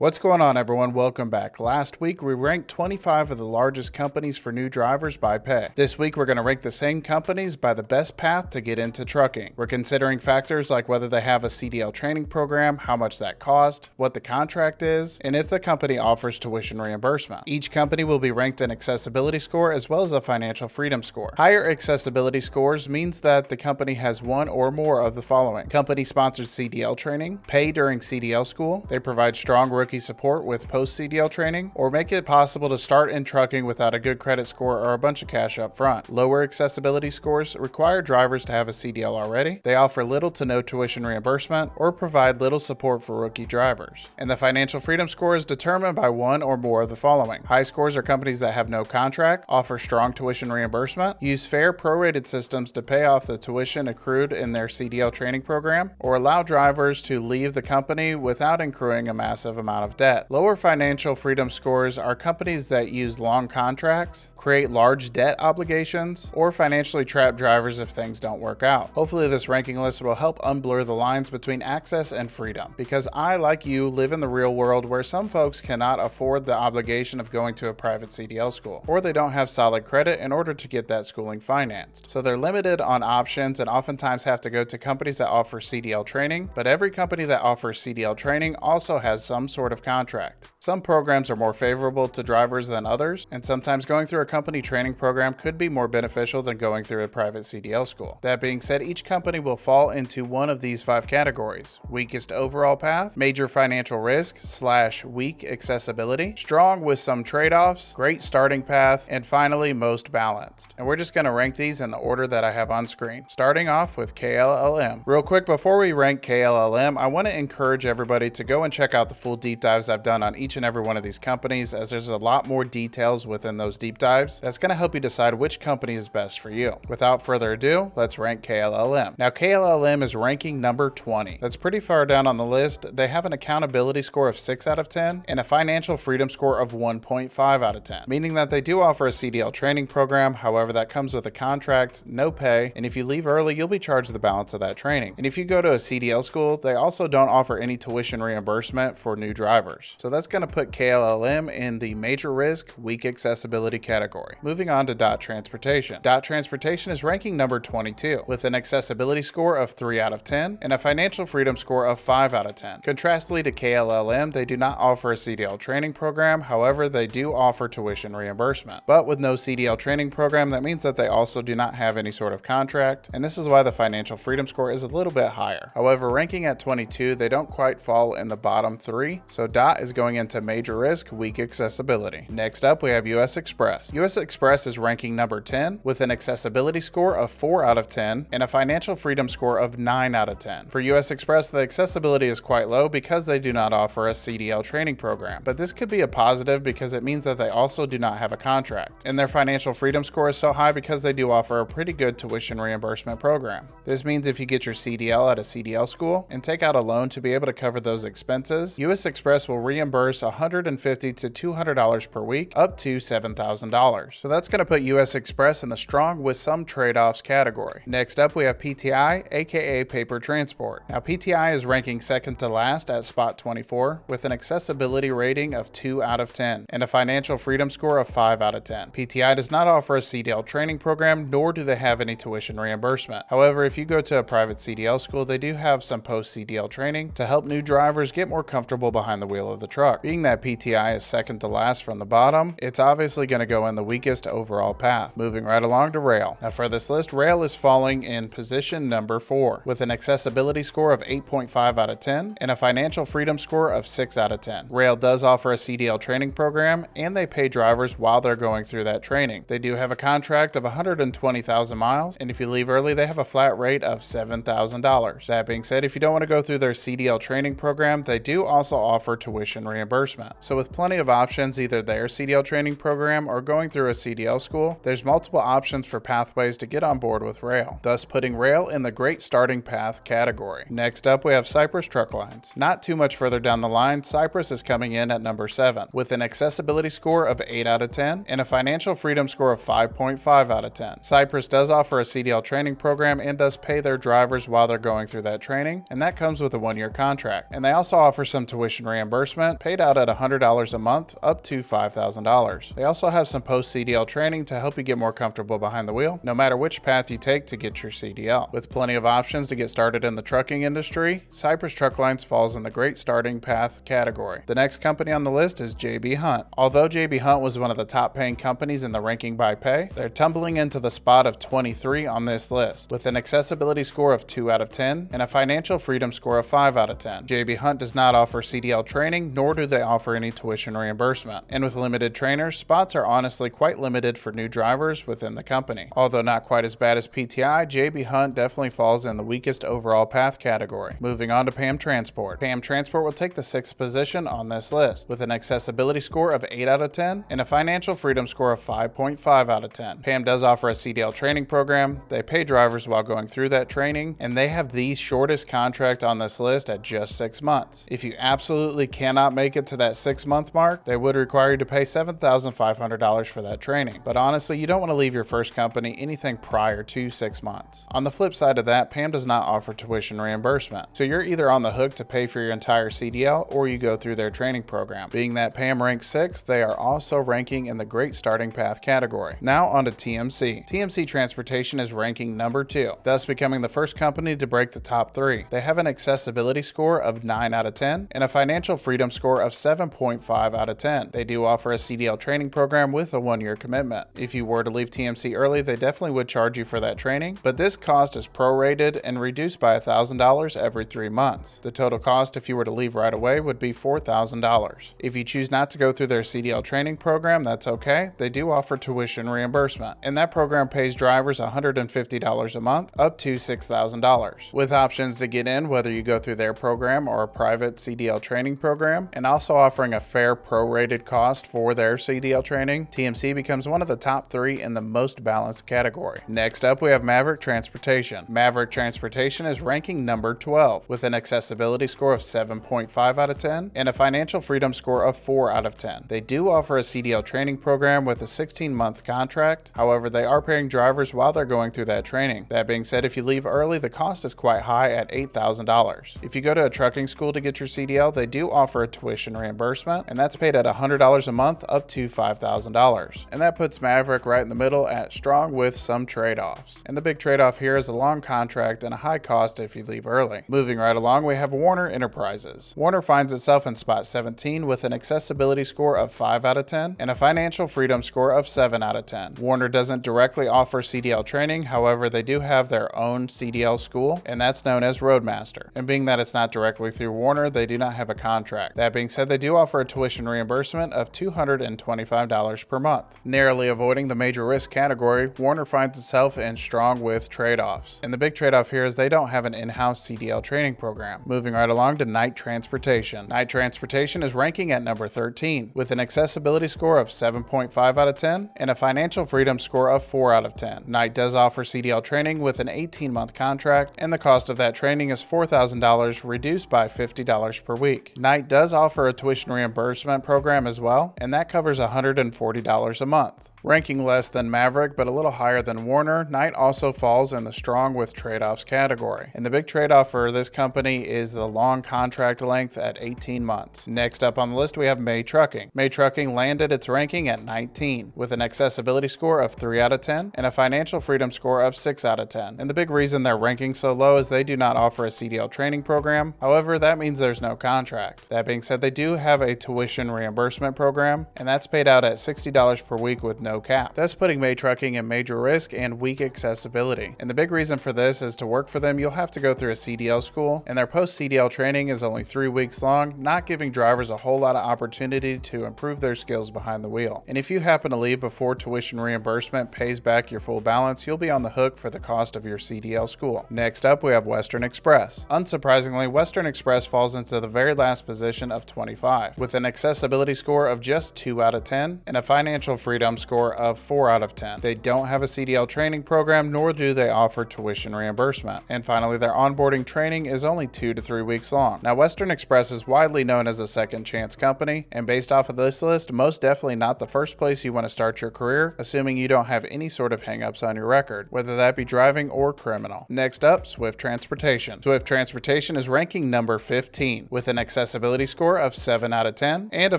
What's going on, everyone? Welcome back. Last week, we ranked 25 of the largest companies for new drivers by pay. This week, we're going to rank the same companies by the best path to get into trucking. We're considering factors like whether they have a CDL training program, how much that cost, what the contract is, and if the company offers tuition reimbursement. Each company will be ranked an accessibility score as well as a financial freedom score. Higher accessibility scores means that the company has one or more of the following: company-sponsored CDL training, pay during CDL school, they provide strong rookie support with post-CDL training, or make it possible to start in trucking without a good credit score or a bunch of cash up front. Lower accessibility scores require drivers to have a CDL already. They offer little to no tuition reimbursement or provide little support for rookie drivers. And the financial freedom score is determined by one or more of the following. High scores are companies that have no contract, offer strong tuition reimbursement, use fair prorated systems to pay off the tuition accrued in their CDL training program, or allow drivers to leave the company without incurring a massive amount of debt. Lower financial freedom scores are companies that use long contracts, create large debt obligations, or financially trap drivers if things don't work out. Hopefully this ranking list will help unblur the lines between access and freedom, because I, like you, live in the real world where some folks cannot afford the obligation of going to a private CDL school, or they don't have solid credit in order to get that schooling financed. So they're limited on options and oftentimes have to go to companies that offer CDL training, but every company that offers CDL training also has some sort of contract. Some programs are more favorable to drivers than others, and sometimes going through a company training program could be more beneficial than going through a private CDL school. That being said, each company will fall into one of these 5 categories: weakest overall path, major financial risk / weak accessibility, strong with some trade-offs, great starting path, and finally most balanced. And we're just going to rank these in the order that I have on screen, starting off with KLLM. Real quick, before we rank KLLM, I want to encourage everybody to go and check out the full deep dives I've done on each and every one of these companies, as there's a lot more details within those deep dives that's going to help you decide which company is best for you. Without further ado, let's rank KLLM. Now, KLLM is ranking number 20. That's pretty far down on the list. They have an accountability score of 6 out of 10 and a financial freedom score of 1.5 out of 10, meaning that they do offer a CDL training program. However, that comes with a contract, no pay, and if you leave early, you'll be charged the balance of that training. And if you go to a CDL school, they also don't offer any tuition reimbursement for new drivers. So that's going to put KLLM in the major risk, weak accessibility category. Moving on to DOT Transportation. DOT Transportation is ranking number 22 with an accessibility score of 3 out of 10 and a financial freedom score of 5 out of 10. Contrastly to KLLM, they do not offer a CDL training program. However, they do offer tuition reimbursement. But with no CDL training program, that means that they also do not have any sort of contract, and this is why the financial freedom score is a little bit higher. However, ranking at 22, they don't quite fall in the bottom 3, so DOT is going into major risk, weak accessibility. Next up, we have US Express. US Express is ranking number 10 with an accessibility score of 4 out of 10 and a financial freedom score of 9 out of 10. For US Express, the accessibility is quite low because they do not offer a CDL training program, but this could be a positive because it means that they also do not have a contract. And their financial freedom score is so high because they do offer a pretty good tuition reimbursement program. This means if you get your CDL at a CDL school and take out a loan to be able to cover those expenses, US Express will reimburse $150 to $200 per week, up to $7,000. So that's going to put US Express in the strong with some trade-offs category. Next up, we have PTI, aka Paper Transport. Now, PTI is ranking second to last at spot 24 with an accessibility rating of 2 out of 10 and a financial freedom score of 5 out of 10. PTI does not offer a CDL training program, nor do they have any tuition reimbursement. However, if you go to a private CDL school, they do have some post-CDL training to help new drivers get more comfortable behind the wheel of the truck. Being that PTI is second to last from the bottom, it's obviously going to go in the weakest overall path. Moving right along to Rail. Now for this list, Rail is falling in position number 4 with an accessibility score of 8.5 out of 10 and a financial freedom score of 6 out of 10. Rail does offer a CDL training program and they pay drivers while they're going through that training. They do have a contract of 120,000 miles, and if you leave early, they have a flat rate of $7,000. That being said, if you don't want to go through their CDL training program, they do also offer tuition reimbursement. So with plenty of options, either their CDL training program or going through a CDL school, there's multiple options for pathways to get on board with Rail, thus putting Rail in the great starting path category. Next up, we have Cypress Truck Lines. Not too much further down the line, Cypress is coming in at number 7 with an accessibility score of 8 out of 10 and a financial freedom score of 5.5 out of 10. Cypress does offer a CDL training program and does pay their drivers while they're going through that training, and that comes with a 1-year contract. And they also offer some tuition reimbursement paid out at $100 a month up to $5,000. They also have some post-CDL training to help you get more comfortable behind the wheel, no matter which path you take to get your CDL. With plenty of options to get started in the trucking industry, Cypress Truck Lines falls in the great starting path category. The next company on the list is JB Hunt. Although JB Hunt was one of the top paying companies in the ranking by pay, they're tumbling into the spot of 23 on this list, with an accessibility score of 2 out of 10 and a financial freedom score of 5 out of 10. JB Hunt does not offer CDL training, nor do they offer any tuition reimbursement. And with limited trainers, spots are honestly quite limited for new drivers within the company. Although not quite as bad as PTI, JB Hunt definitely falls in the weakest overall path category. Moving on to PAM Transport. PAM Transport will take the 6th position on this list, with an accessibility score of 8 out of 10 and a financial freedom score of 5.5 out of 10. PAM does offer a CDL training program, they pay drivers while going through that training, and they have the shortest contract on this list at just 6 months. If you absolutely cannot make it to that 6-month mark, they would require you to pay $7,500 for that training. But honestly, you don't want to leave your first company anything prior to 6 months. On the flip side of that, PAM does not offer tuition reimbursement. So you're either on the hook to pay for your entire CDL or you go through their training program. Being that PAM ranks 6th, they are also ranking in the great starting path category. Now on to TMC. TMC Transportation is ranking number 2, thus becoming the first company to break the top 3. They have an accessibility score of 9 out of 10 and a financial freedom score of 7.5 out of 10. They do offer a CDL training program with a 1-year commitment. If you were to leave TMC early, they definitely would charge you for that training, but this cost is prorated and reduced by $1,000 every 3 months. The total cost if you were to leave right away would be $4,000. If you choose not to go through their CDL training program, that's okay. They do offer tuition reimbursement, and that program pays drivers $150 a month up to $6,000, with options to get in whether you go through their program or a private CDL training program, and also offering a fair prorated cost for their CDL training. TMC becomes one of the top 3 in the most balanced category. Next up, we have Maverick Transportation. Maverick Transportation is ranking number 12 with an accessibility score of 7.5 out of 10 and a financial freedom score of 4 out of 10. They do offer a CDL training program with a 16-month contract. However, they are paying drivers while they're going through that training. That being said, if you leave early, the cost is quite high at $8,000. If you go to a trucking school to get your CDL, they do offer a tuition reimbursement, and that's paid at $100 a month up to $5,000. And that puts Maverick right in the middle at strong with some trade-offs. And the big trade-off here is a long contract and a high cost if you leave early. Moving right along, we have Werner Enterprises. Werner finds itself in spot 17 with an accessibility score of 5 out of 10 and a financial freedom score of 7 out of 10. Werner doesn't directly offer CDL training, however, they do have their own CDL school, and that's known as Roadmaster. And being that it's not directly through Werner, they do not have a contract. That being said, they do offer a tuition reimbursement of $225 per month. Narrowly avoiding the major risk category, Werner finds itself in strong with trade-offs. And the big trade-off here is they don't have an in-house CDL training program. Moving right along to Knight Transportation. Knight Transportation is ranking at number 13 with an accessibility score of 7.5 out of 10 and a financial freedom score of 4 out of 10. Knight does offer CDL training with an 18-month contract, and the cost of that training is $4,000 reduced by $50 per week. Knight does offer a tuition reimbursement program as well, and that covers $140 a month. Ranking less than Maverick but a little higher than Werner, Knight also falls in the strong with trade-offs category. And the big trade-off for this company is the long contract length at 18 months. Next up on the list, we have May Trucking. May Trucking landed its ranking at 19 with an accessibility score of 3 out of 10 and a financial freedom score of 6 out of 10. And the big reason they're ranking so low is they do not offer a CDL training program. However, that means there's no contract. That being said, they do have a tuition reimbursement program, and that's paid out at $60 per week with no cap, thus putting May Trucking in major risk and weak accessibility. And the big reason for this is to work for them, you'll have to go through a CDL school, and their post-CDL training is only 3 weeks long, not giving drivers a whole lot of opportunity to improve their skills behind the wheel. And if you happen to leave before tuition reimbursement pays back your full balance, you'll be on the hook for the cost of your CDL school. Next up, we have Western Express. Unsurprisingly, Western Express falls into the very last position of 25, with an accessibility score of just 2 out of 10 and a financial freedom score score of 4 out of 10. They don't have a CDL training program, nor do they offer tuition reimbursement. And finally, their onboarding training is only 2 to 3 weeks long. Now, Western Express is widely known as a second chance company, and based off of this list, most definitely not the first place you want to start your career, assuming you don't have any sort of hangups on your record, whether that be driving or criminal. Next up, Swift Transportation. Swift Transportation is ranking number 15 with an accessibility score of 7 out of 10 and a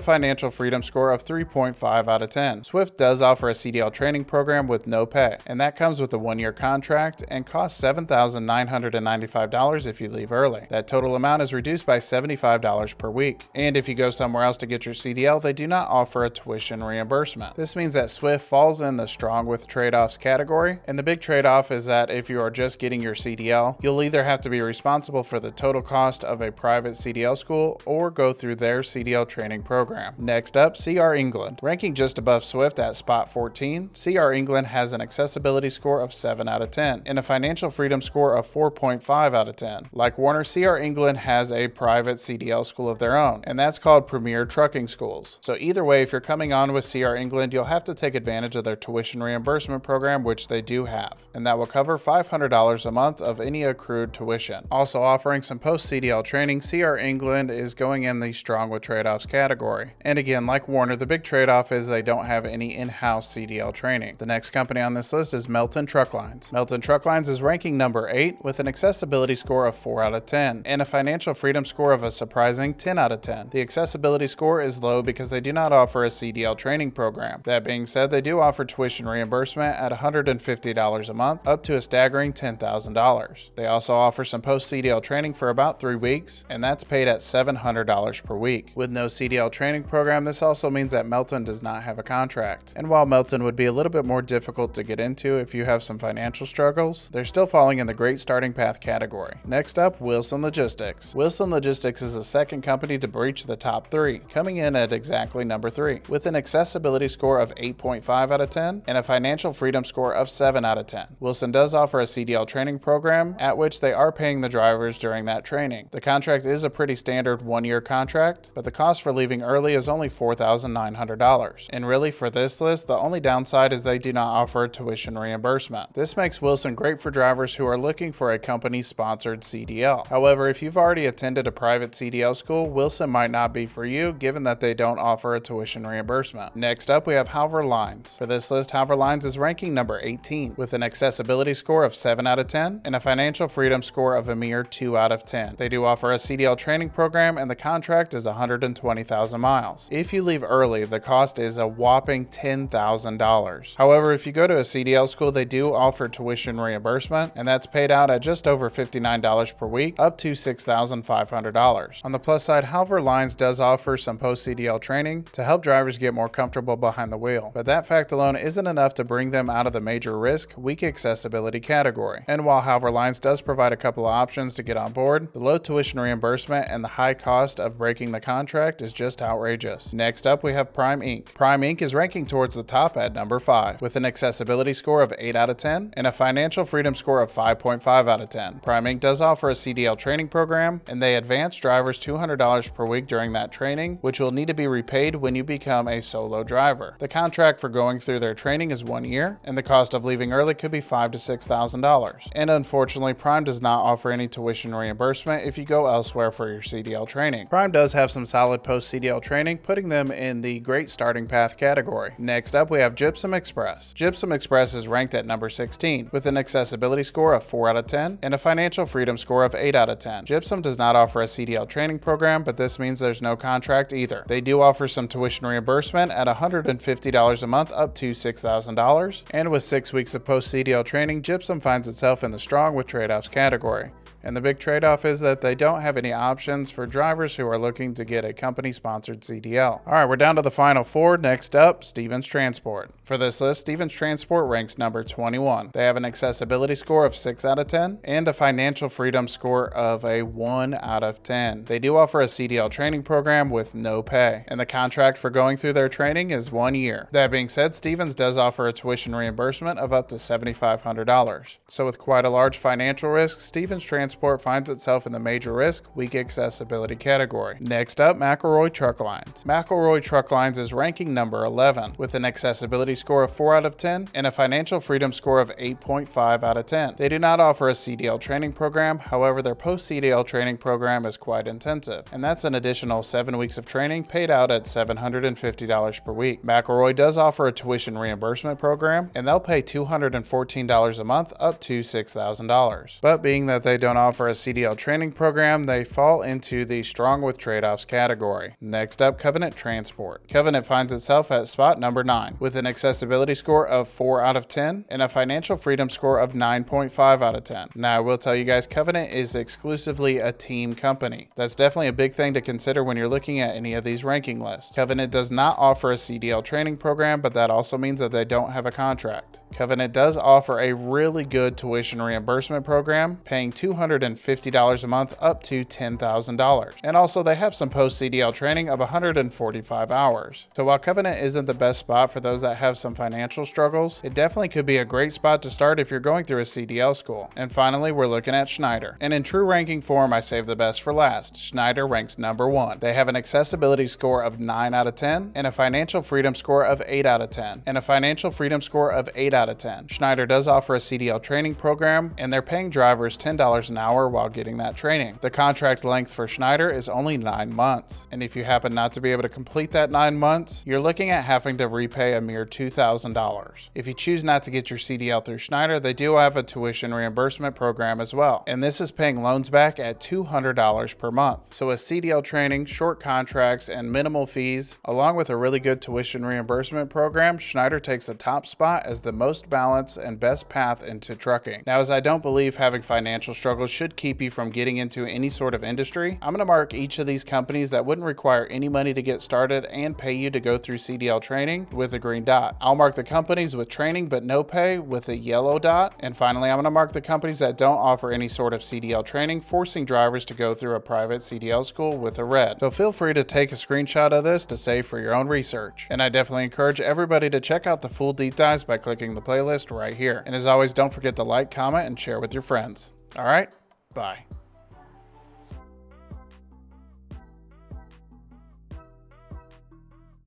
financial freedom score of 3.5 out of 10. Swift does offer a CDL training program with no pay, and that comes with a 1-year contract and costs $7,995 if you leave early. That total amount is reduced by $75 per week. And if you go somewhere else to get your CDL, they do not offer a tuition reimbursement. This means that Swift falls in the strong with trade-offs category, and the big trade-off is that if you are just getting your CDL, you'll either have to be responsible for the total cost of a private CDL school or go through their CDL training program. Next up, CR England. Ranking just above Swift at spot 14, CR England has an accessibility score of 7 out of 10 and a financial freedom score of 4.5 out of 10. Like Werner, CR England has a private CDL school of their own, and that's called Premier Trucking Schools. So either way, if you're coming on with CR England, you'll have to take advantage of their tuition reimbursement program, which they do have, and that will cover $500 a month of any accrued tuition. Also offering some post-CDL training, CR England is going in the strong with trade-offs category. And again, like Werner, the big trade-off is they don't have any in-house CDL training. The next company on this list is Melton Truck Lines. Melton Truck Lines is ranking number 8 with an accessibility score of 4 out of 10 and a financial freedom score of a surprising 10 out of 10. The accessibility score is low because they do not offer a CDL training program. That being said, they do offer tuition reimbursement at $150 a month, up to a staggering $10,000. They also offer some post-CDL training for about 3 weeks, and that's paid at $700 per week. With no CDL training program, this also means that Melton does not have a contract. And while Melton would be a little bit more difficult to get into if you have some financial struggles, they're still falling in the great starting path category. Next up, Wilson Logistics. Wilson Logistics is the second company to breach the top 3, coming in at exactly number 3, with an accessibility score of 8.5 out of 10 and a financial freedom score of 7 out of 10. Wilson does offer a CDL training program at which they are paying the drivers during that training. The contract is a pretty standard 1-year contract, but the cost for leaving early is only $4,900. And really, for this list, the only downside is they do not offer tuition reimbursement. This makes Wilson great for drivers who are looking for a company-sponsored CDL. However, if you've already attended a private CDL school, Wilson might not be for you, given that they don't offer a tuition reimbursement. Next up, we have Halvor Lines. For this list, Halvor Lines is ranking number 18 with an accessibility score of 7 out of 10 and a financial freedom score of a mere 2 out of 10. They do offer a CDL training program, and the contract is 120,000 miles. If you leave early, the cost is a whopping $10,000. However, if you go to a CDL school, they do offer tuition reimbursement, and that's paid out at just over $59 per week, up to $6,500. On the plus side, Halvor Lines does offer some post-CDL training to help drivers get more comfortable behind the wheel, but that fact alone isn't enough to bring them out of the major risk, weak accessibility category. And while Halvor Lines does provide a couple of options to get on board, the low tuition reimbursement and the high cost of breaking the contract is just outrageous. Next up, we have Prime Inc. Prime Inc. is ranking towards the top at number 5 with an accessibility score of 8 out of 10 and a financial freedom score of 5.5 out of 10. Prime Inc. does offer a CDL training program, and they advance drivers $200 per week during that training, which will need to be repaid when you become a solo driver. The contract for going through their training is 1 year, and the cost of leaving early could be $5,000 to $6,000. And unfortunately, Prime does not offer any tuition reimbursement if you go elsewhere for your CDL training. Prime does have some solid post-CDL training, putting them in the great starting path category. Next up, we have Gypsum Express. Gypsum Express is ranked at number 16 with an accessibility score of 4 out of 10 and a financial freedom score of 8 out of 10. Gypsum does not offer a CDL training program, but this means there's no contract either. They do offer some tuition reimbursement at $150 a month, up to $6,000, and with 6 weeks of post-CDL training, Gypsum finds itself in the strong with trade-offs category. And the big trade-off is that they don't have any options for drivers who are looking to get a company-sponsored CDL. All right, we're down to the final 4. Next up, Stevens Transport. For this list, Stevens Transport ranks number 21. They have an accessibility score of 6 out of 10 and a financial freedom score of a 1 out of 10. They do offer a CDL training program with no pay, and the contract for going through their training is 1 year. That being said, Stevens does offer a tuition reimbursement of up to $7,500. So with quite a large financial risk, Stevens Transport Transport finds itself in the major risk, weak accessibility category. Next up, McElroy Truck Lines. McElroy Truck Lines is ranking number 11 with an accessibility score of 4 out of 10 and a financial freedom score of 8.5 out of 10. They do not offer a CDL training program, however their post-CDL training program is quite intensive, and that's an additional 7 weeks of training paid out at $750 per week. McElroy does offer a tuition reimbursement program, and they'll pay $214 a month up to $6,000. But being that they don't offer a CDL training program, they fall into the strong with trade-offs category. Next up, Covenant Transport. Covenant finds itself at spot number 9 with an accessibility score of 4 out of 10 and a financial freedom score of 9.5 out of 10. Now I will tell you guys, Covenant is exclusively a team company. That's definitely a big thing to consider when you're looking at any of these ranking lists. Covenant does not offer a CDL training program, but that also means that they don't have a contract. Covenant does offer a really good tuition reimbursement program, paying $250 a month up to $10,000. And also they have some post-CDL training of 145 hours. So while Covenant isn't the best spot for those that have some financial struggles, it definitely could be a great spot to start if you're going through a CDL school. And finally, we're looking at Schneider. And in true ranking form, I saved the best for last. Schneider ranks number 1. They have an accessibility score of 9 out of 10 and a financial freedom score of 8 out of 10 and a financial freedom score of 8 out of 10. Schneider does offer a CDL training program, and they're paying drivers $10 an hour while getting that training. The contract length for Schneider is only 9 months. And if you happen not to be able to complete that 9 months, you're looking at having to repay a mere $2,000. If you choose not to get your CDL through Schneider, they do have a tuition reimbursement program as well. And this is paying loans back at $200 per month. So with CDL training, short contracts, and minimal fees, along with a really good tuition reimbursement program, Schneider takes the top spot as the most balanced and best path into trucking. Now, as I don't believe having financial struggles should keep you from getting into any sort of industry, I'm going to mark each of these companies that wouldn't require any money to get started and pay you to go through CDL training with a green dot. I'll mark the companies with training but no pay with a yellow dot. And finally, I'm going to mark the companies that don't offer any sort of CDL training, forcing drivers to go through a private CDL school with a red. So feel free to take a screenshot of this to save for your own research. And I definitely encourage everybody to check out the full deep dives by clicking the playlist right here. And as always, don't forget to like, comment, and share with your friends. All right, bye.